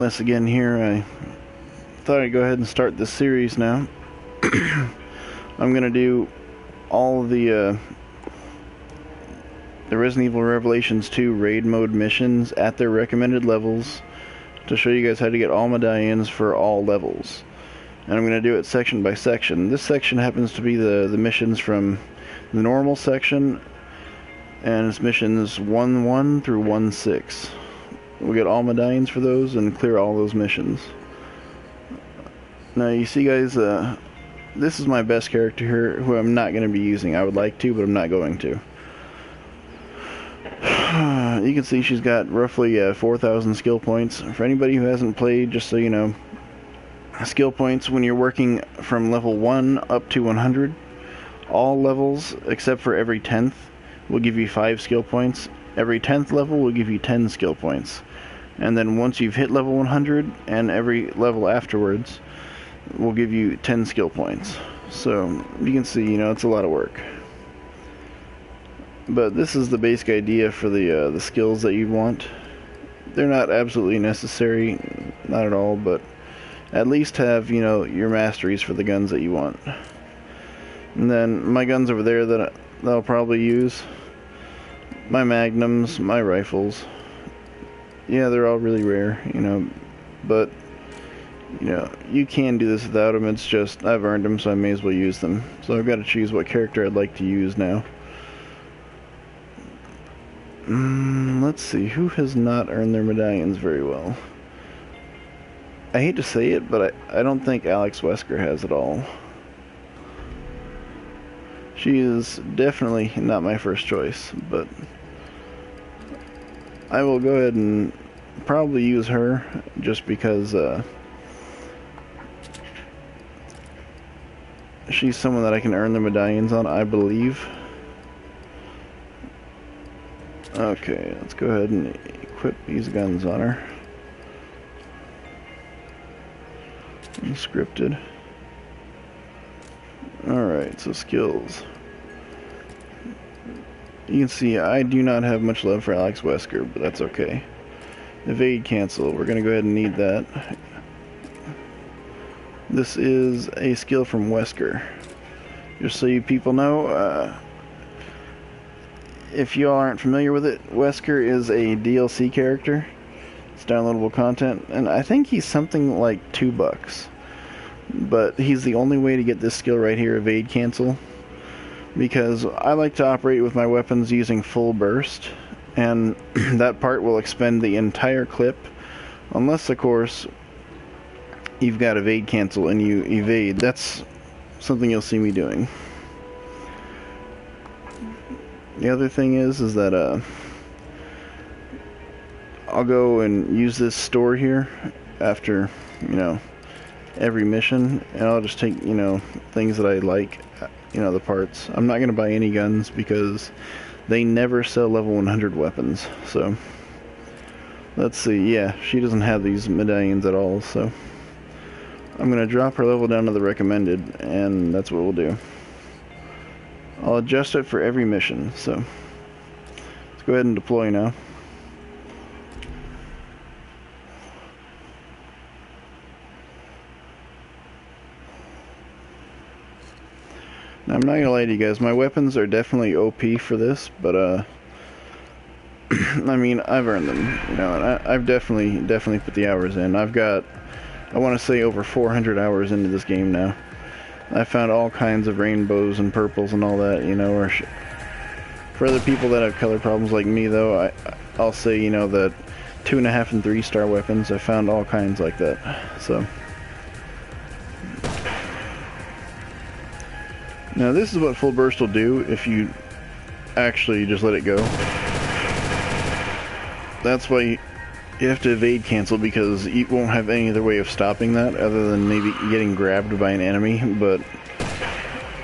Us again here. I thought I'd go ahead and start this series now. I'm gonna do all of the Resident Evil Revelations 2 raid mode missions at their recommended levels to show you guys how to get all medallions for all levels. And I'm gonna do it section by section. This section happens to be the missions from the normal section, and it's missions 1-1 through 1-6. We'll get all medallions for those and clear all those missions. Now you see guys, this is my best character here, who I'm not going to be using. I would like to, but I'm not going to. You can see she's got roughly 4,000 skill points. For anybody who hasn't played, just so you know, skill points when you're working from level 1 up to 100, all levels except for every 10th will give you 5 skill points. Every 10th level will give you 10 skill points. And then once you've hit level 100, and every level afterwards will give you 10 skill points. So you can see, you know, it's a lot of work. But this is the basic idea for the skills that you want. They're not absolutely necessary, not at all, but at least have, you know, your masteries for the guns that you want. And then my guns over there that I'll probably use, my magnums, my rifles. Yeah, they're all really rare, you know, but, you know, you can do this without them. It's just, I've earned them, so I may as well use them. So I've got to choose what character I'd like to use now. Let's see, who has not earned their medallions very well? I hate to say it, but I don't think Alex Wesker has it all. She is definitely not my first choice, but I will go ahead and probably use her just because she's someone that I can earn the medallions on, I believe. Okay, let's go ahead and equip these guns on her. Unscripted. Alright, so skills. You can see I do not have much love for Alex Wesker, but that's okay. Evade cancel, we're going to go ahead and need that. This is a skill from Wesker. Just so you people know, if you aren't familiar with it, Wesker is a DLC character. It's downloadable content, and I think he's something like $2. But he's the only way to get this skill right here, evade cancel, because I like to operate with my weapons using full burst, and that part will expend the entire clip, unless of course you've got evade cancel and you evade. That's something you'll see me doing. The other thing is that I'll go and use this store here after, you know, every mission, and I'll just take, you know, things that I like, you know, the parts. I'm not going to buy any guns because they never sell level 100 weapons. So let's see, yeah, she doesn't have these medallions at all, so I'm going to drop her level down to the recommended, and that's what we'll do. I'll adjust it for every mission, so let's go ahead and deploy now. Now, I'm not gonna lie to you guys, my weapons are definitely OP for this, but I mean, I've earned them, you know, and I've definitely put the hours in. I've got, I want to say, over 400 hours into this game now. I found all kinds of rainbows and purples and all that, you know, or for other people that have color problems like me, though, I'll say, you know, that 2.5 and 3-star weapons, I found all kinds like that, so. Now this is what full burst will do if you actually just let it go. That's why you have to evade cancel, because you won't have any other way of stopping that other than maybe getting grabbed by an enemy, but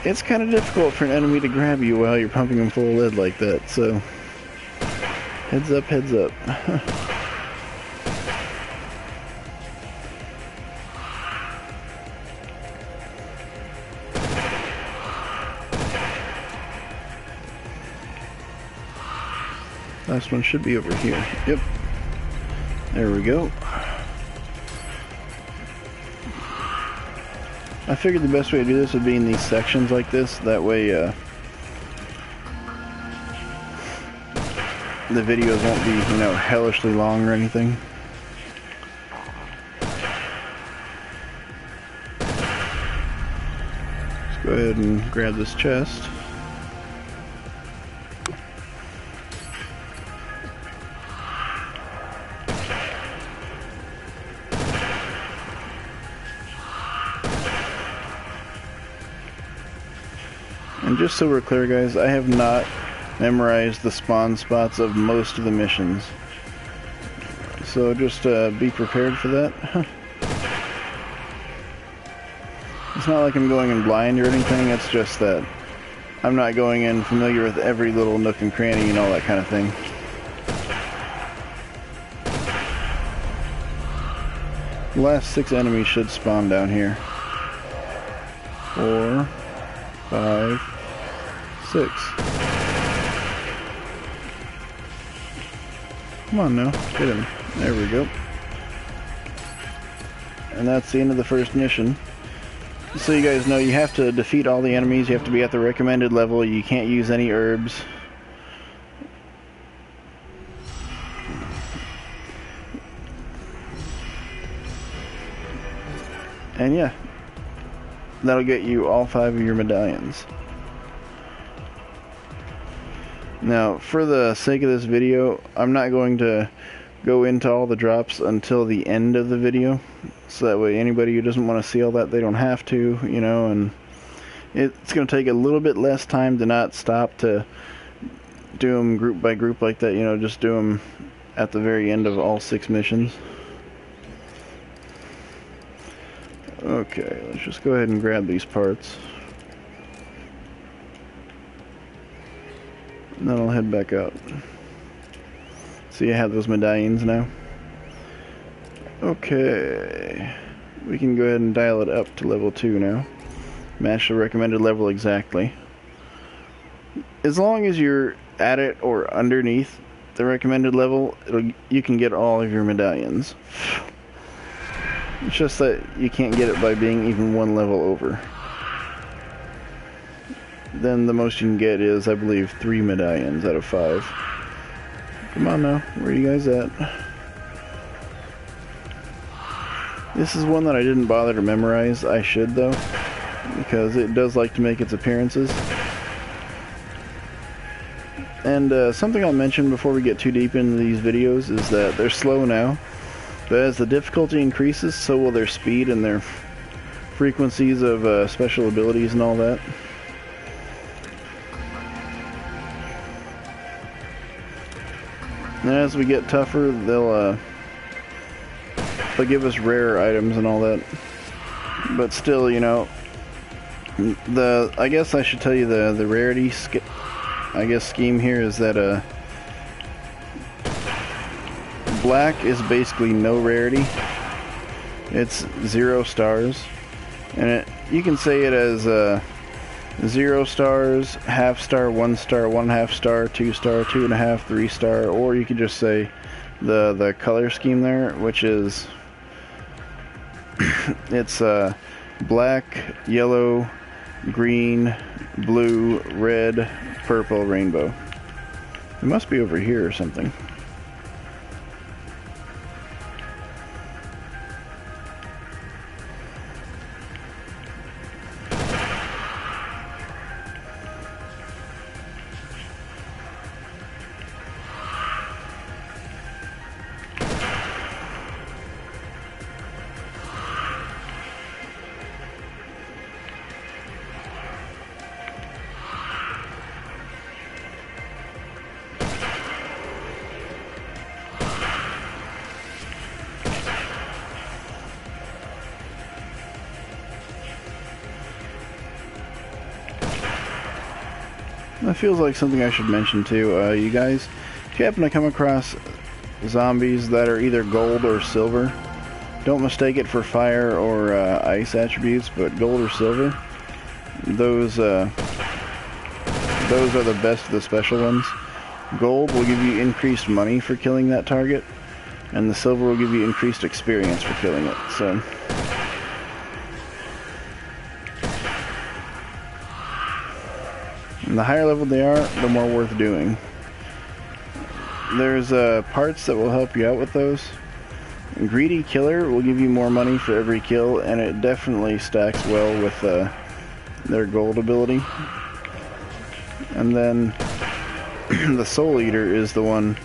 it's kind of difficult for an enemy to grab you while you're pumping them full of lead like that, so heads up, heads up. Last one should be over here. Yep. There we go. I figured the best way to do this would be in these sections like this. That way, the videos won't be, you know, hellishly long or anything. Let's go ahead and grab this chest. And just so we're clear, guys, I have not memorized the spawn spots of most of the missions. So just be prepared for that. It's not like I'm going in blind or anything, it's just that I'm not going in familiar with every little nook and cranny and all that kind of thing. The last 6 enemies should spawn down here. 4, 5, 6. Come on now, get him. There we go. And that's the end of the first mission. So you guys know, you have to defeat all the enemies, you have to be at the recommended level, you can't use any herbs. And yeah, that'll get you all 5 of your medallions. Now, for the sake of this video, I'm not going to go into all the drops until the end of the video, so that way anybody who doesn't want to see all that, they don't have to, you know, and it's going to take a little bit less time to not stop to do them group by group like that, you know, just do them at the very end of all 6 missions. Okay, let's just go ahead and grab these parts. And then I'll head back out. See, I have those medallions now. Okay. We can go ahead and dial it up to level 2 now. Match the recommended level exactly. As long as you're at it or underneath the recommended level, you can get all of your medallions. It's just that you can't get it by being even 1 level over. Then the most you can get is, I believe, 3 medallions out of 5. Come on now, where are you guys at? This is one that I didn't bother to memorize. I should though, because it does like to make its appearances. And something I'll mention before we get too deep into these videos is that they're slow now, but as the difficulty increases, so will their speed and their frequencies of special abilities and all that. And as we get tougher, they'll give us rarer items and all that. But still, you know, I guess I should tell you the rarity scheme here is that black is basically no rarity. It's 0 stars, and you can say it as 0 stars, half star, 1 star, 1/2 star, 2 star, 2.5, 3 star, or you could just say the color scheme there, which is it's black, yellow, green, blue, red, purple, rainbow. It must be over here or something. That feels like something I should mention too. You guys, if you happen to come across zombies that are either gold or silver, don't mistake it for fire or ice attributes, but gold or silver, those are the best of the special ones. Gold will give you increased money for killing that target, and the silver will give you increased experience for killing it. So And the higher level they are, the more worth doing. There's parts that will help you out with those. Greedy Killer will give you more money for every kill, and it definitely stacks well with their gold ability. And then the Soul Eater is the one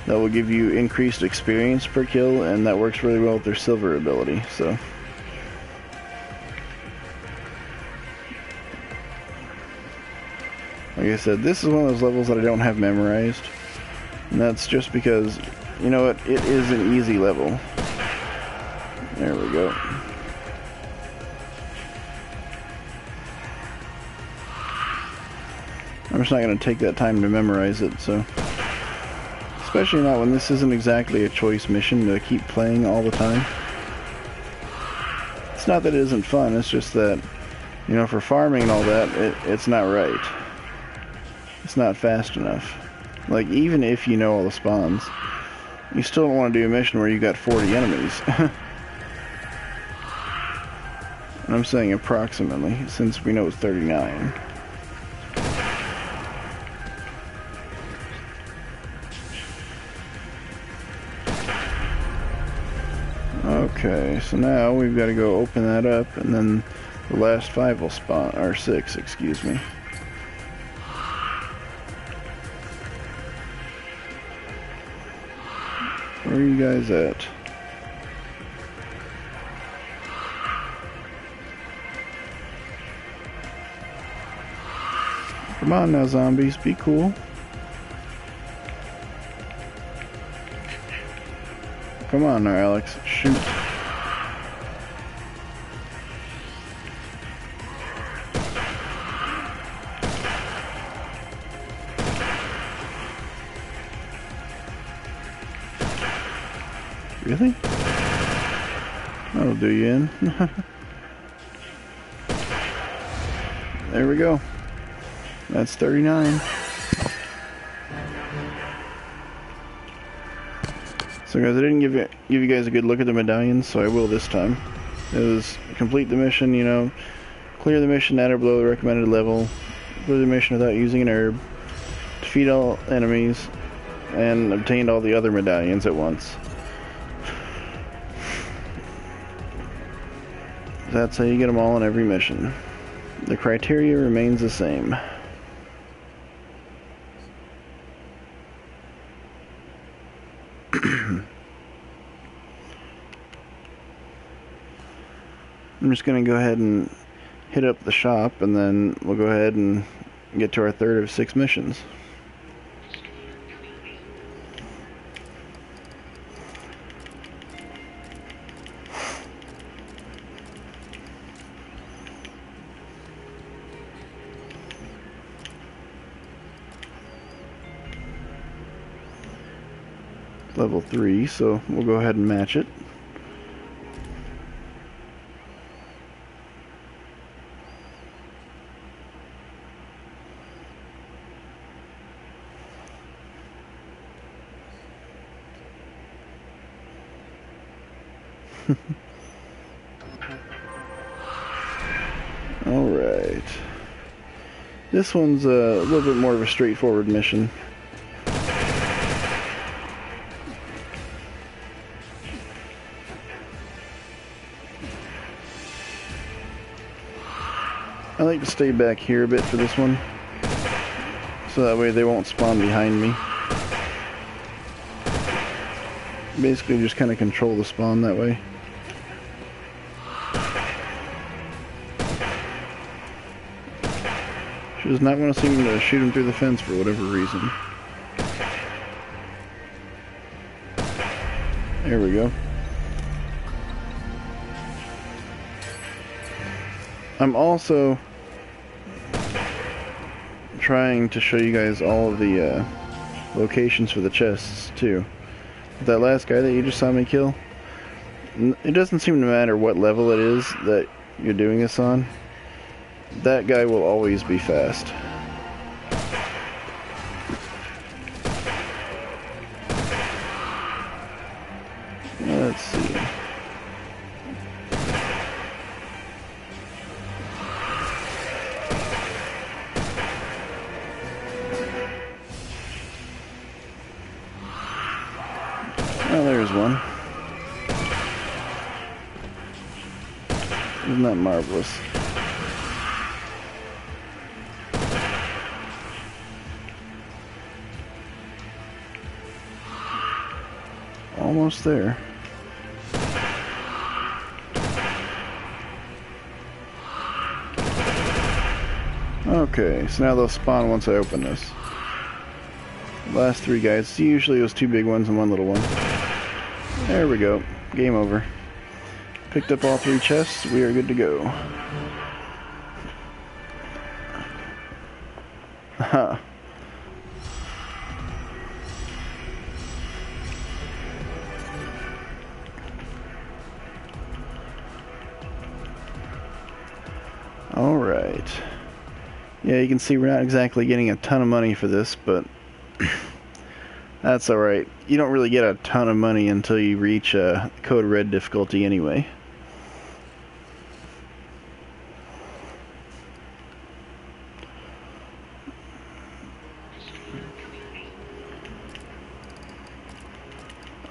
that will give you increased experience per kill, and that works really well with their silver ability. So like I said, this is one of those levels that I don't have memorized, and that's just because, you know what, it is an easy level. There we go. I'm just not going to take that time to memorize it, so. Especially not when this isn't exactly a choice mission to keep playing all the time. It's not that it isn't fun, it's just that, you know, for farming and all that, it's not right. It's not fast enough. Like, even if you know all the spawns, you still don't want to do a mission where you got 40 enemies. And I'm saying approximately, since we know it's 39. Okay, so now we've got to go open that up, and then the last 5 will spawn, or 6, excuse me. Where are you guys at? Come on now, zombies, be cool. Come on now, Alex, shoot. Really? That'll do you in. There we go. That's 39. So guys, I didn't give you guys a good look at the medallions, so I will this time. It was complete the mission, you know, clear the mission at or below the recommended level, clear the mission without using an herb, defeat all enemies, and obtained all the other medallions at once. That's how you get them all in every mission. The criteria remains the same. I'm just going to go ahead and hit up the shop, and then we'll go ahead and get to our third of 6 missions. Level 3, so we'll go ahead and match it. Alright. This one's a little bit more of a straightforward mission. I like to stay back here a bit for this one, so that way they won't spawn behind me. Basically just kind of control the spawn that way. She does not want to seem to shoot him through the fence for whatever reason. There we go. I'm also trying to show you guys all of the locations for the chests too. That last guy that you just saw me kill, it doesn't seem to matter what level it is that you're doing this on. That guy will always be fast. Let's see. there's one. Isn't that marvelous? Almost there. Okay, so now they'll spawn once I open this. Last three guys. Usually it was two big ones and one little one. There we go. Game over. Picked up all three chests. We are good to go. Haha. Alright. Yeah, you can see we're not exactly getting a ton of money for this, but that's alright. You don't really get a ton of money until you reach Code Red difficulty anyway.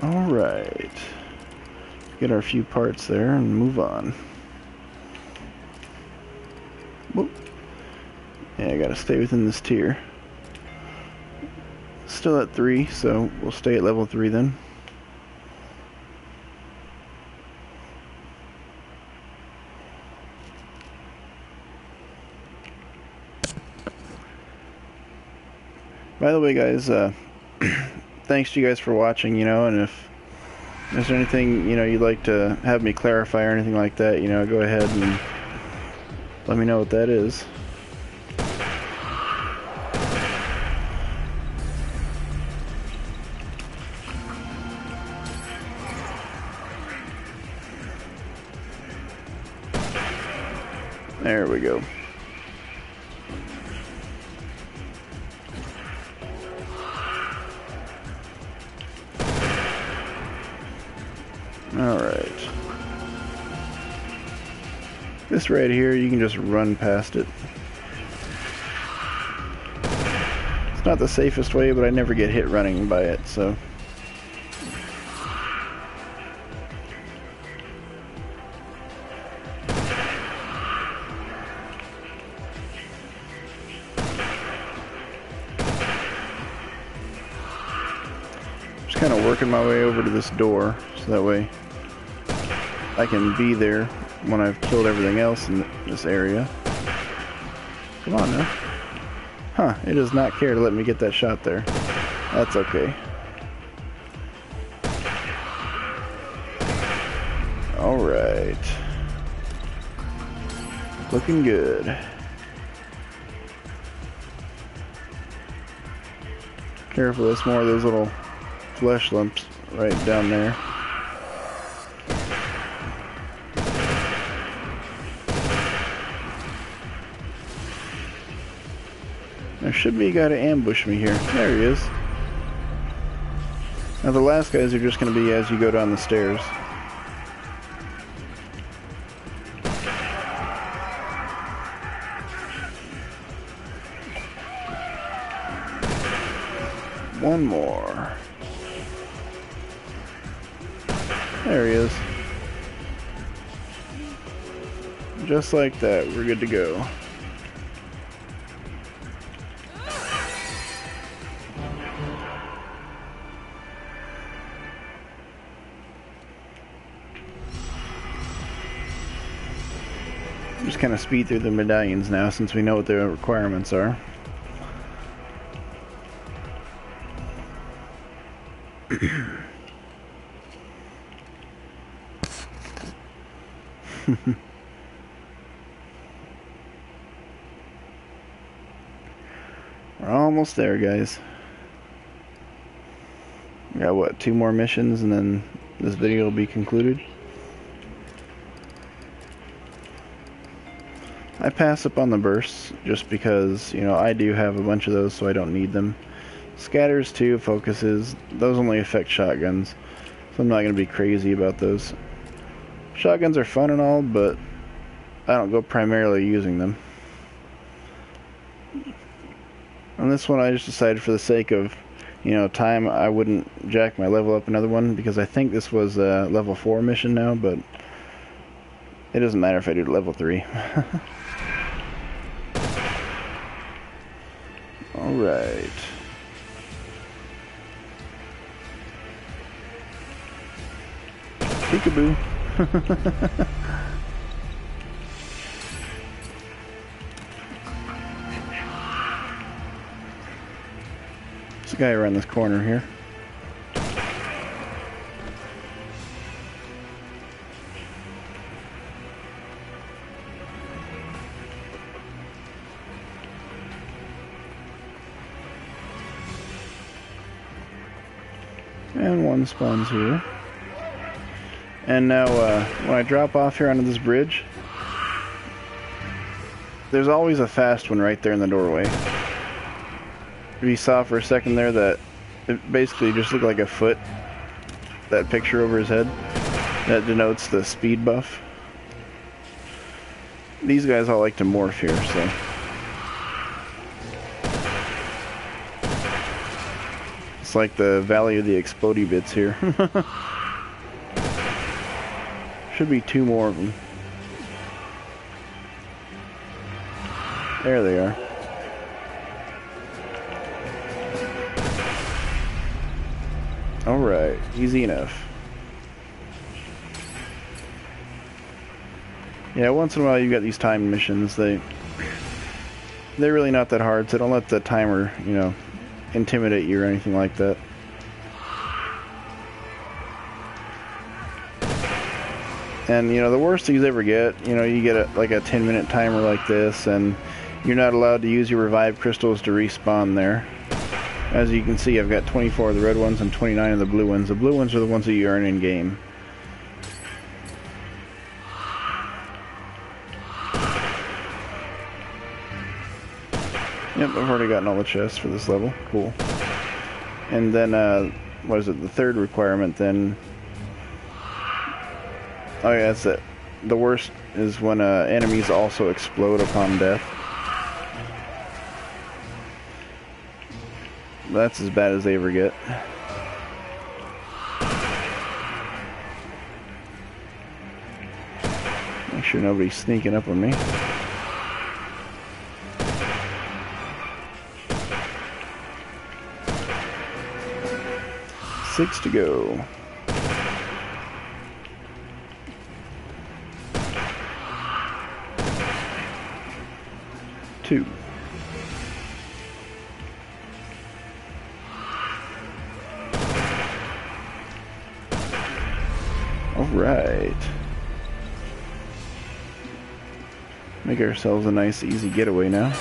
Alright. Get our few parts there and move on. Whoop. Yeah, I gotta stay within this tier. Still at 3, so we'll stay at level 3 then. By the way, guys, thanks to you guys for watching, and if there's anything, you'd like to have me clarify or anything like that, go ahead and let me know what that is. There we go. Alright. This right here, you can just run past it. It's not the safest way, but I never get hit running by it, so. Just kind of working my way over to this door, so that way I can be there when I've killed everything else in this area. Come on now. Huh, it does not care to let me get that shot there. That's okay. Alright. Looking good. Careful, there's more of those little flesh lumps right down there. There should be a guy to ambush me here. There he is. Now the last guys are just going to be as you go down the stairs. One more. There he is. Just like that, we're good to go. Just kind of speed through the medallions now since we know what the requirements are. We're almost there, guys. We got what, 2 more missions and then this video will be concluded. I pass up on the bursts just because, I do have a bunch of those, so I don't need them. Scatters too, focuses, those only affect shotguns, so I'm not going to be crazy about those. Shotguns are fun and all, but I don't go primarily using them. On this one I just decided for the sake of, you know, time, I wouldn't jack my level up another one, because I think this was a level 4 mission now, but it doesn't matter if I do level 3. Alright. Peekaboo. There's a guy around this corner here. And one spawns here. And now, when I drop off here onto this bridge, there's always a fast one right there in the doorway. You saw for a second there that it basically just looked like a foot, that picture over his head, that denotes the speed buff. These guys all like to morph here, so. It's like the Valley of the Explodey bits here. Should be 2 more of them. There they are. Alright, easy enough. Yeah, once in a while you got these timed missions. They're really not that hard, so don't let the timer, you know, intimidate you or anything like that. And, you know, the worst things you ever get, you know, you get like a 10-minute timer like this, and you're not allowed to use your revive crystals to respawn there. As you can see, I've got 24 of the red ones and 29 of the blue ones. The blue ones are the ones that you earn in-game. Yep, I've already gotten all the chests for this level. Cool. And then, what is it, the third requirement then... Oh yeah, that's it. The worst is when enemies also explode upon death. That's as bad as they ever get. Make sure nobody's sneaking up on me. Six to go. Two. All right. Make ourselves a nice, easy getaway now.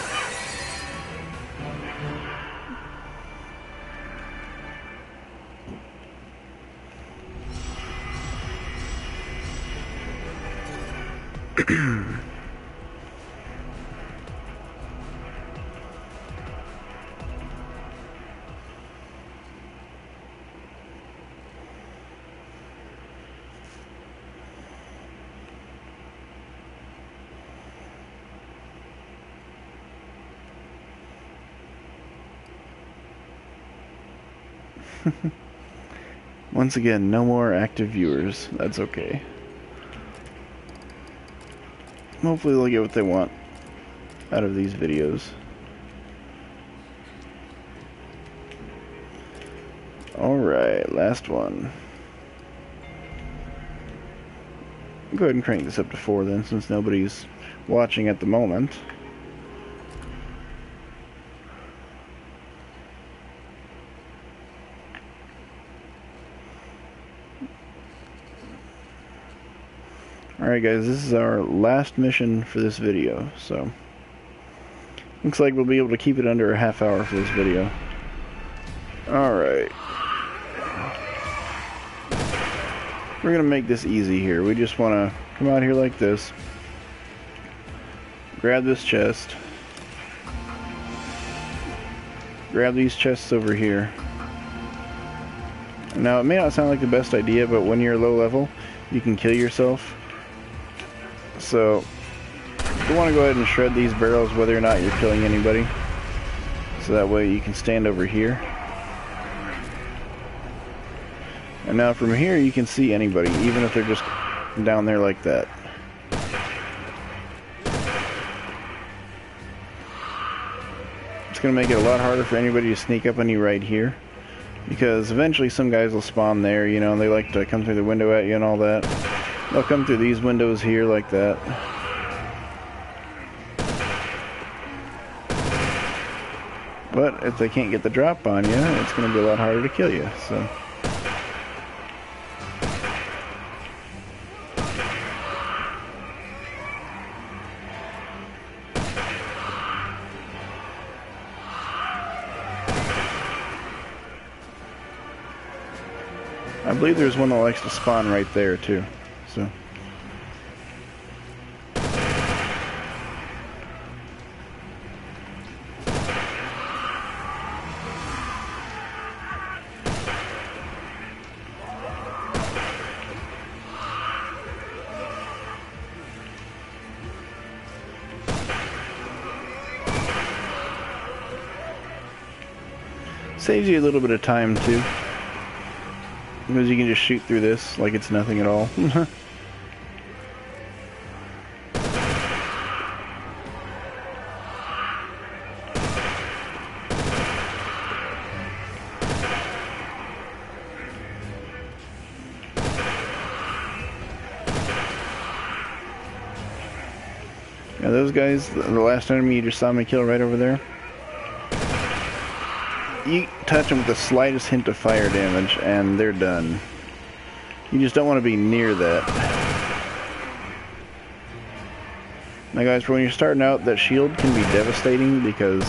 Once again, no more active viewers. That's okay. Hopefully they'll get what they want out of these videos. Alright, last one. Go ahead and crank this up to 4 then, since nobody's watching at the moment. Alright guys, this is our last mission for this video, so looks like we'll be able to keep it under a half hour for this video. Alright. We're gonna make this easy here. We just wanna come out here like this, grab this chest, grab these chests over here. Now it may not sound like the best idea, but when you're low level, you can kill yourself. So, you want to go ahead and shred these barrels whether or not you're killing anybody. So that way you can stand over here. And now from here you can see anybody, even if they're just down there like that. It's going to make it a lot harder for anybody to sneak up on you right here, because eventually some guys will spawn there, you know, and they like to come through the window at you and all that. They'll come through these windows here like that. But if they can't get the drop on you, it's going to be a lot harder to kill you, so... I believe there's one that likes to spawn right there too, so. Saves you a little bit of time too, because you can just shoot through this like it's nothing at all. Now those guys, the last enemy you just saw me kill right over there, you touch them with the slightest hint of fire damage and they're done. You just don't want to be near that. Now guys, for when you're starting out, that shield can be devastating because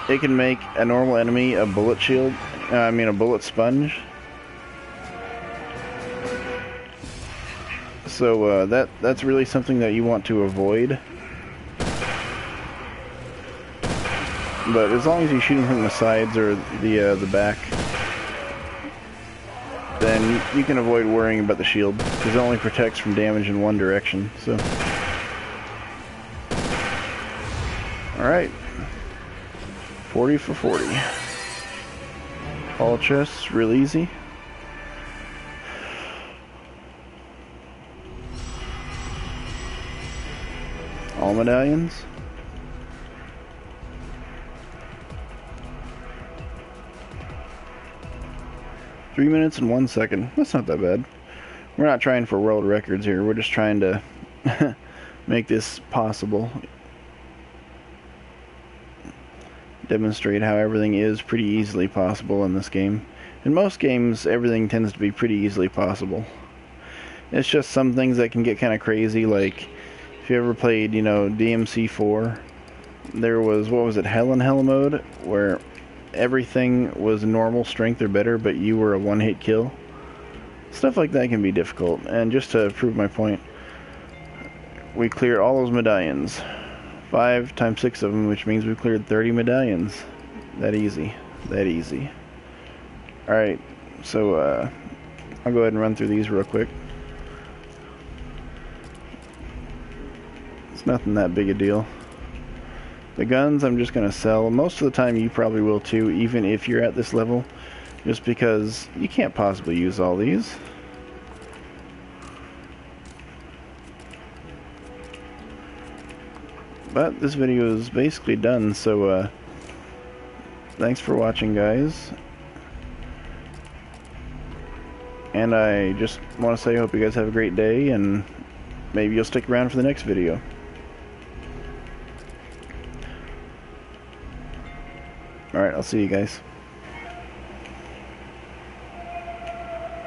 it can make a normal enemy a bullet shield, a bullet sponge. So that's really something that you want to avoid. But as long as you shoot them from the sides or the back, then you can avoid worrying about the shield, because it only protects from damage in one direction. So, all right, 40 for 40. All chests, real easy. All medallions. Three minutes and 1 second. That's not that bad. We're not trying for world records here. We're just trying to make this possible. Demonstrate how everything is pretty easily possible in this game. In most games, everything tends to be pretty easily possible. It's just some things that can get kind of crazy, like if you ever played, DMC4, there was, what was it, Hell in Hell mode, where everything was normal strength or better, but you were a one-hit kill. Stuff like that can be difficult. And just to prove my point, we cleared all those medallions. 5 times 6 of them, which means we cleared 30 medallions. That easy. That easy. Alright, so I'll go ahead and run through these real quick. It's nothing that big a deal. The guns I'm just going to sell. Most of the time you probably will too, even if you're at this level, just because you can't possibly use all these. But this video is basically done, so thanks for watching, guys. And I just want to say I hope you guys have a great day, and maybe you'll stick around for the next video. Alright, I'll see you guys.